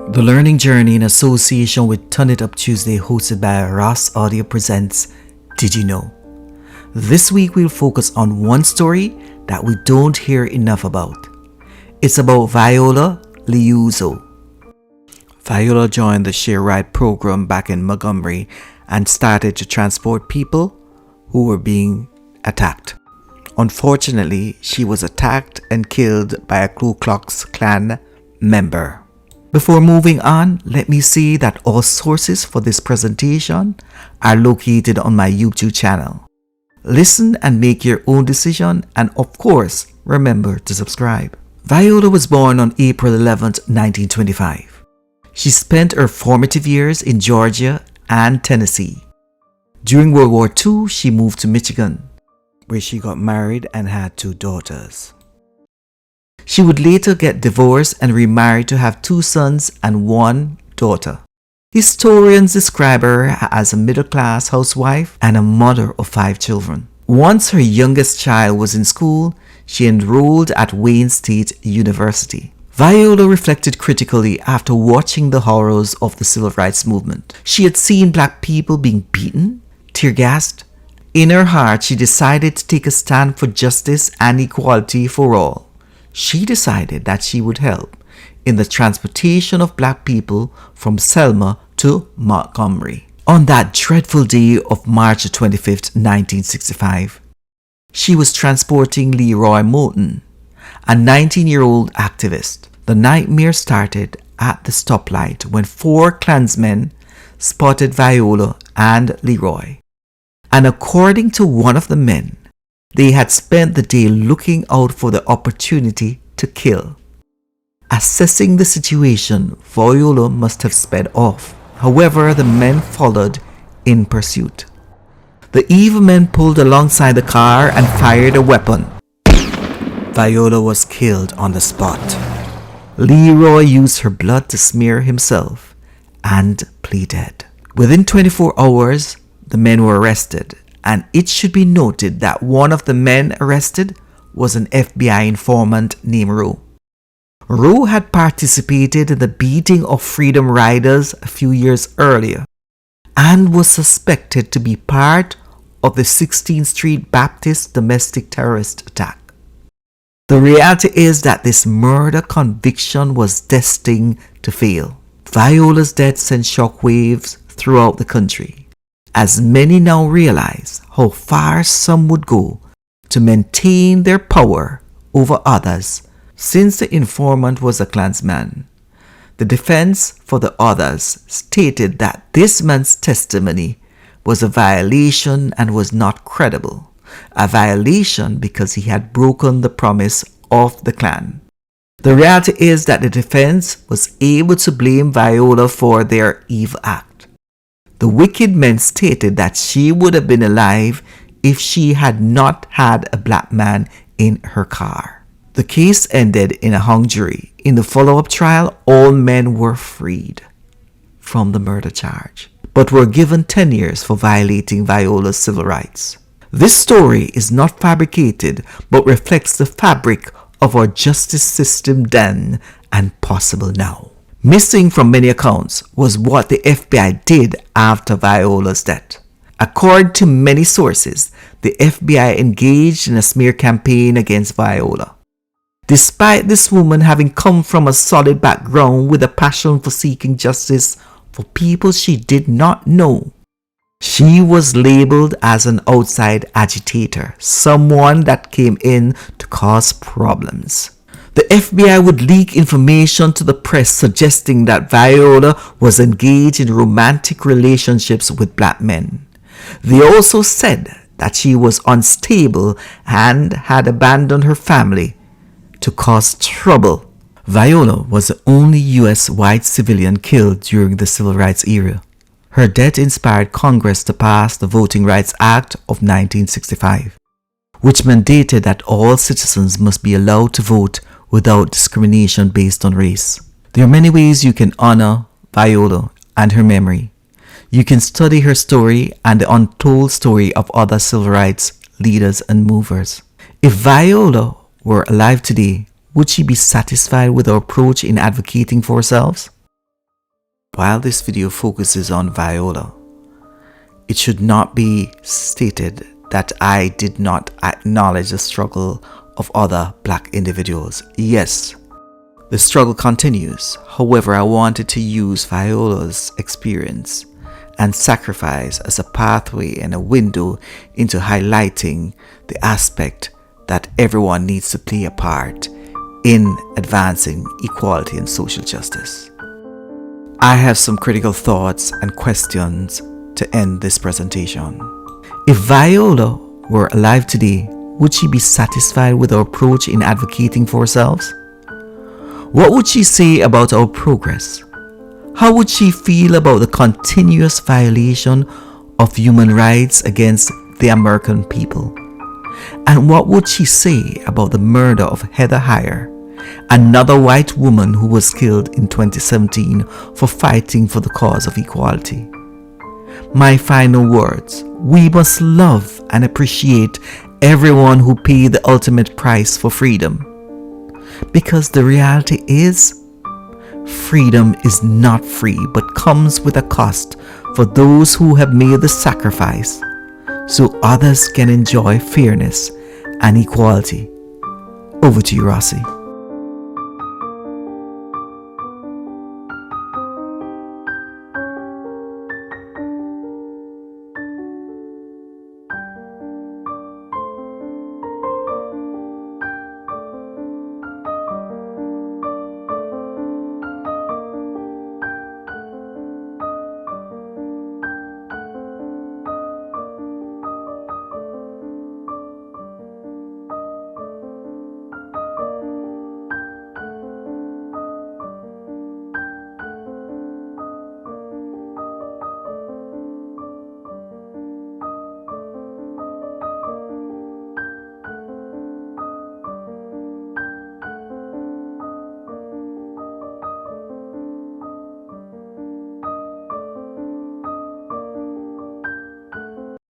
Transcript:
The Learning Journey in association with Turn It Up Tuesday hosted by Ross Audio presents Did You Know? This week we'll focus on one story that we don't hear enough about. It's about Viola Liuzzo. Viola joined the Share Ride program back in Montgomery and started to transport people who were being attacked. Unfortunately, she was attacked and killed by a Ku Klux Klan member. Before moving on, let me say that all sources for this presentation are located on my YouTube channel. Listen and make your own decision, and of course, remember to subscribe. Viola was born on April 11, 1925. She spent her formative years in Georgia and Tennessee. During World War II, she moved to Michigan, where she got married and had 2 daughters. She would later get divorced and remarried to have 2 sons and 1 daughter. Historians describe her as a middle-class housewife and a mother of 5 children. Once her youngest child was in school, she enrolled at Wayne State University. Viola reflected critically after watching the horrors of the civil rights movement. She had seen black people being beaten, tear-gassed. In her heart, she decided to take a stand for justice and equality for all. She decided that she would help in the transportation of black people from Selma to Montgomery. On that dreadful day of March 25, 1965, she was transporting Leroy Moulton, a 19-year-old activist. The nightmare started at the stoplight when 4 Klansmen spotted Viola and Leroy. And according to one of the men, they had spent the day looking out for the opportunity to kill. Assessing the situation, Viola must have sped off. However, the men followed in pursuit. The evil men pulled alongside the car and fired a weapon. Viola was killed on the spot. Leroy used her blood to smear himself and pleaded. Within 24 hours, the men were arrested, and it should be noted that one of the men arrested was an FBI informant named Roe. Roe had participated in the beating of Freedom Riders a few years earlier and was suspected to be part of the 16th Street Baptist domestic terrorist attack. The reality is that this murder conviction was destined to fail. Viola's death sent shockwaves throughout the country, as many now realize how far some would go to maintain their power over others. Since the informant was a Klansman, the defense for the others stated that this man's testimony was a violation and was not credible. A violation because he had broken the promise of the Klan. The reality is that the defense was able to blame Viola for their evil act. The wicked men stated that she would have been alive if she had not had a black man in her car. The case ended in a hung jury. In the follow-up trial, all men were freed from the murder charge, but were given 10 years for violating Viola's civil rights. This story is not fabricated, but reflects the fabric of our justice system then and possible now. Missing from many accounts was what the FBI did after Viola's death. According to many sources, the FBI engaged in a smear campaign against Viola. Despite this woman having come from a solid background with a passion for seeking justice for people she did not know, she was labeled as an outside agitator, someone that came in to cause problems. The FBI would leak information to the press suggesting that Viola was engaged in romantic relationships with black men. They also said that she was unstable and had abandoned her family to cause trouble. Viola was the only U.S. white civilian killed during the Civil Rights era. Her death inspired Congress to pass the Voting Rights Act of 1965, which mandated that all citizens must be allowed to vote without discrimination based on race. There are many ways you can honor Viola and her memory. You can study her story and the untold story of other civil rights leaders and movers. If Viola were alive today, would she be satisfied with our approach in advocating for ourselves? while this video focuses on Viola, it should not be stated that I did not acknowledge the struggle of other black individuals. Yes, the struggle continues. However, I wanted to use Viola's experience and sacrifice as a pathway and a window into highlighting the aspect that everyone needs to play a part in advancing equality and social justice. I have some critical thoughts and questions to end this presentation. If Viola were alive today, would she be satisfied with our approach in advocating for ourselves? What would she say about our progress? How would she feel about the continuous violation of human rights against the American people? And what would she say about the murder of Heather Heyer, another white woman who was killed in 2017 for fighting for the cause of equality? My final words: we must love and appreciate everyone who paid the ultimate price for freedom. Because the reality is, freedom is not free but comes with a cost for those who have made the sacrifice so others can enjoy fairness and equality. Over to you, Rossi.